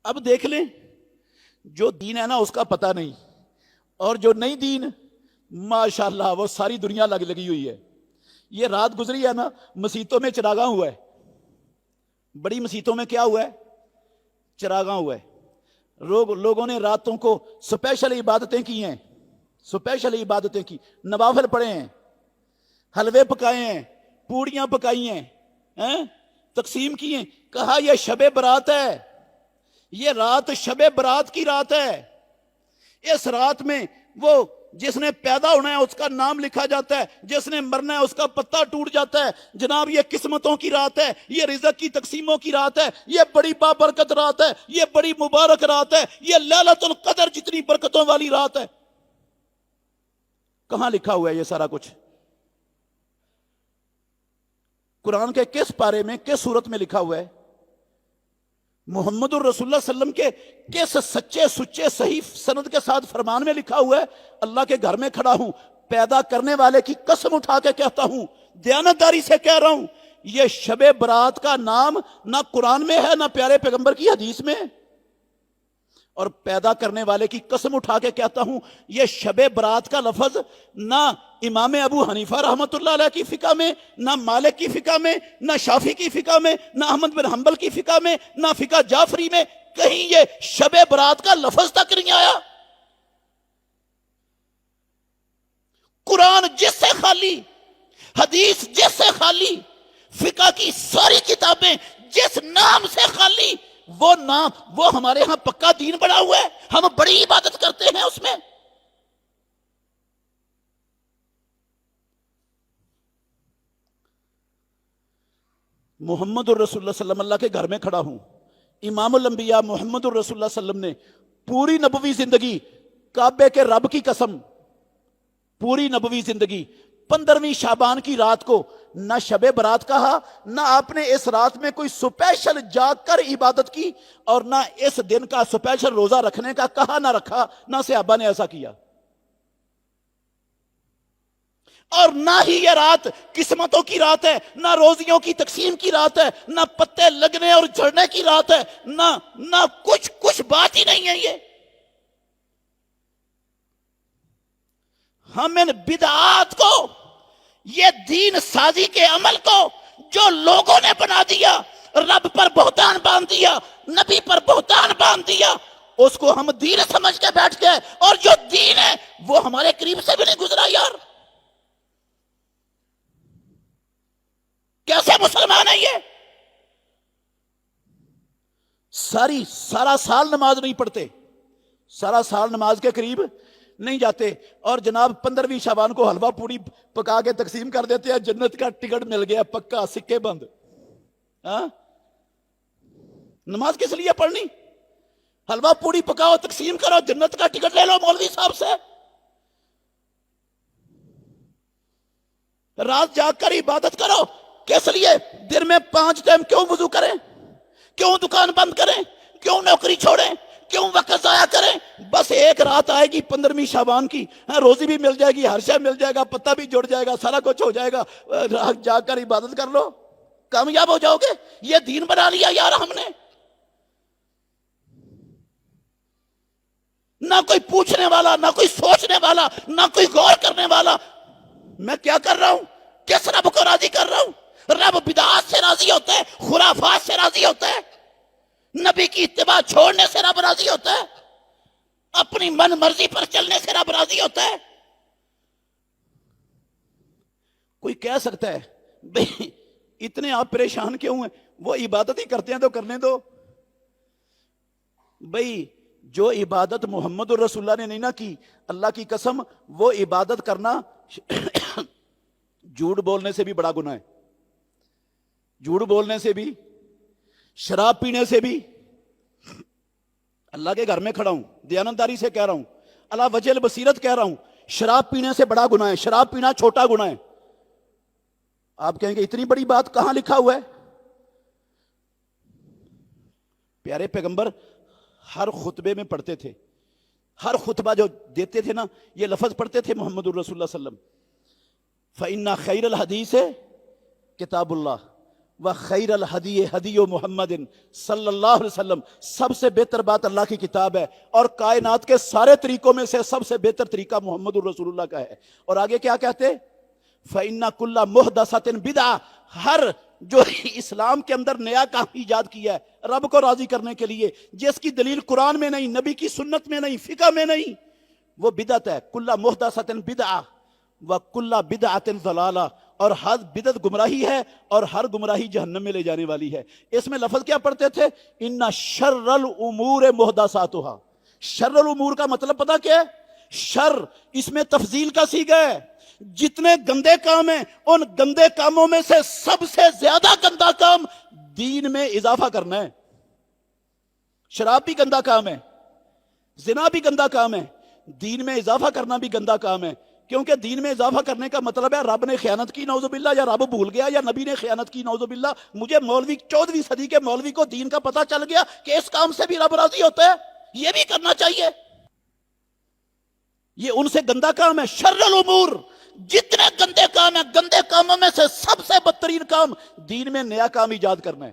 اب دیکھ لیں، جو دین ہے نا اس کا پتہ نہیں، اور جو نہیں دین ماشاءاللہ وہ ساری دنیا لگی ہوئی ہے۔ یہ رات گزری ہے نا، مسیتوں میں چراغاں ہوا ہے، بڑی مسیتوں میں کیا ہوا ہے؟ چراغاں ہوا ہے۔ لوگوں نے راتوں کو سپیشل عبادتیں کی ہیں، سپیشل عبادتیں کی، نوافل پڑھے ہیں، حلوے پکائے ہیں، پوڑیاں پکائی ہیں، تقسیم کی ہیں۔ کہا یہ شب برات ہے، یہ رات شب برات کی رات ہے۔ اس رات میں وہ جس نے پیدا ہونا ہے اس کا نام لکھا جاتا ہے، جس نے مرنا ہے اس کا پتہ ٹوٹ جاتا ہے۔ جناب یہ قسمتوں کی رات ہے، یہ رزق کی تقسیموں کی رات ہے، یہ بڑی بابرکت رات ہے، یہ بڑی مبارک رات ہے، یہ لیلۃ القدر جتنی برکتوں والی رات ہے۔ کہاں لکھا ہوا ہے یہ سارا کچھ؟ قرآن کے کس پارے میں، کس سورت میں لکھا ہوا ہے؟ محمد الرسول اللہ صلی اللہ علیہ وسلم کے کس سچے سچے صحیح سند کے ساتھ فرمان میں لکھا ہوا ہے؟ اللہ کے گھر میں کھڑا ہوں، پیدا کرنے والے کی قسم اٹھا کے کہتا ہوں، دیانتداری سے کہہ رہا ہوں، یہ شب برات کا نام نہ قرآن میں ہے نہ پیارے پیغمبر کی حدیث میں ہے۔ اور پیدا کرنے والے کی قسم اٹھا کے کہتا ہوں، یہ شب برات کا لفظ نہ امام ابو حنیفہ رحمۃ اللہ علیہ کی فقہ میں، نہ مالک کی فقہ میں، نہ شافعی کی فقہ میں، نہ احمد بن حنبل کی فقہ میں، نہ فقہ جعفری میں، کہیں یہ شب برات کا لفظ تک نہیں آیا۔ قرآن جس سے خالی، حدیث جس سے خالی، فقہ کی ساری کتابیں جس نام سے خالی، وہ نام، وہ ہمارے ہاں پکا دین بنا ہوا ہے، ہم بڑی عبادت کرتے ہیں اس میں۔ محمد الرسول اللہ صلی اللہ علیہ وسلم، اللہ کے گھر میں کھڑا ہوں، امام الانبیاء محمد الرسول اللہ صلی اللہ علیہ وسلم نے پوری نبوی زندگی، کعبے کے رب کی قسم، پوری نبوی زندگی 15ویں شعبان کی رات کو نہ شب برات کہا، نہ آپ نے اس رات میں کوئی سپیشل جاگ کر عبادت کی، اور نہ اس دن کا سپیشل روزہ رکھنے کا کہا نہ رکھا، نہ صحابہ نے ایسا کیا۔ اور نہ ہی یہ رات قسمتوں کی رات ہے، نہ روزیوں کی تقسیم کی رات ہے، نہ پتے لگنے اور جھڑنے کی رات ہے، نہ کچھ بات ہی نہیں ہے یہ۔ ہم ان بدعات کو، یہ دین سازی کے عمل کو جو لوگوں نے بنا دیا، رب پر بہتان باندھ دیا، نبی پر بہتان باندھ دیا، اس کو ہم دین سمجھ کے بیٹھ گئے، اور جو دین ہے وہ ہمارے قریب سے بھی نہیں گزرا یار۔ کیسے مسلمان ہے یہ؟ سارا سال نماز نہیں پڑھتے، سارا سال نماز کے قریب نہیں جاتے، اور جناب 15ویں شعبان کو حلوہ پوڑی پکا کے تقسیم کر دیتے ہیں، جنت کا ٹکٹ مل گیا پکا، سکے بند۔ نماز کس لیے پڑھنی؟ حلوہ پوڑی پکاؤ، تقسیم کرو، جنت کا ٹکٹ لے لو مولوی صاحب سے۔ رات جاگ کر عبادت کرو، کس لیے؟ دن میں 5 ٹائم کیوں وضو کریں؟ کیوں دکان بند کریں؟ کیوں نوکری چھوڑیں؟ کیوں وقت ضائع کریں؟ بس ایک رات آئے گی 15ویں شعبان کی، روزی بھی مل جائے گی، ہر شے مل جائے گا، پتہ بھی جڑ جائے گا، سارا کچھ ہو جائے گا، رات جاگ کر عبادت کر لو، کامیاب ہو جاؤ گے۔ یہ دین بنا لیا یار ہم نے۔ نہ کوئی پوچھنے والا، نہ کوئی سوچنے والا، نہ کوئی غور کرنے والا، میں کیا کر رہا ہوں، کس رب کو راضی کر رہا ہوں؟ رب بدعات سے راضی ہوتا ہے، خرافات سے راضی ہوتا ہے، نبی کی اتباع چھوڑنے سے رب راضی ہوتا ہے، اپنی من مرضی پر چلنے سے رب راضی ہوتا ہے۔ کوئی کہہ سکتا ہے بھئی اتنے آپ پریشان کیوں ہیں؟ وہ عبادت ہی کرتے ہیں تو کرنے دو۔ بھئی جو عبادت محمد الرسول اللہ نے نہیں نہ کی، اللہ کی قسم وہ عبادت کرنا جھوٹ بولنے سے بھی بڑا گناہ ہے، جھوٹ بولنے سے بھی، شراب پینے سے بھی۔ اللہ کے گھر میں کھڑا ہوں، دیانتداری سے کہہ رہا ہوں، اللہ وجہ البصیرت کہہ رہا ہوں، شراب پینے سے بڑا گناہ ہے، شراب پینا چھوٹا گناہ ہے۔ آپ کہیں گے اتنی بڑی بات کہاں لکھا ہوا ہے؟ پیارے پیغمبر ہر خطبے میں پڑھتے تھے، ہر خطبہ جو دیتے تھے نا یہ لفظ پڑھتے تھے محمد الرسول اللہ صلی اللہ علیہ وسلم، فَإِنَّ خَيْرَ الْحَدِيثِ کتاب اللہ وَخَيْرَ الْحَدِيِّ حَدِيُّ مُحَمَّدٍ صلی اللہ علیہ وسلم، سب سے بہتر بات اللہ کی کتاب ہے، اور کائنات کے سارے طریقوں میں سے سب سے بہتر طریقہ محمد الرسول اللہ کا ہے۔ اور آگے کیا کہتے؟ فَإِنَّ كُلَّ مُحْدَثَةٍ بِدْعَةٍ، ہر جو اسلام کے اندر نیا کام ایجاد کیا ہے رب کو راضی کرنے کے لیے، جس کی دلیل قرآن میں نہیں، نبی کی سنت میں نہیں، فقہ میں نہیں، وہ بدعت ہے۔ کُلَّ مُحْدَثَةٍ بِدْعَةٍ وَكُلَّ بِدْعَةٍ ضَلَالَةٍ، اور ہر بدعت گمراہی ہے، اور ہر گمراہی جہنم میں لے جانے والی ہے۔ اس میں لفظ کیا پڑھتے تھے؟ اِنَّ شَرَّ الْأُمُورِ مُحْدَثَاتُهَا، شر الامور کا مطلب پتا کیا ہے؟ شر، اس میں تفضیل کا صیغہ ہے، جتنے گندے کام ہیں ان گندے کاموں میں سے سب سے زیادہ گندا کام دین میں اضافہ کرنا ہے۔ شراب بھی گندا کام ہے، زنا بھی گندا کام ہے، دین میں اضافہ کرنا بھی گندا کام ہے، کیونکہ دین میں اضافہ کرنے کا مطلب ہے رب نے خیانت کی نعوذ باللہ، یا رب بھول گیا، یا نبی نے خیانت کی نعوذ باللہ۔ مجھے مولوی 14ویں صدی کے مولوی کو دین کا پتہ چل گیا کہ اس کام سے بھی رب راضی ہوتا ہے، یہ بھی کرنا چاہیے، یہ ان سے گندا کام ہے۔ شر الامور، جتنے گندے کام ہیں، گندے کاموں میں سے سب سے بدترین کام دین میں نیا کام ایجاد کرنا ہے۔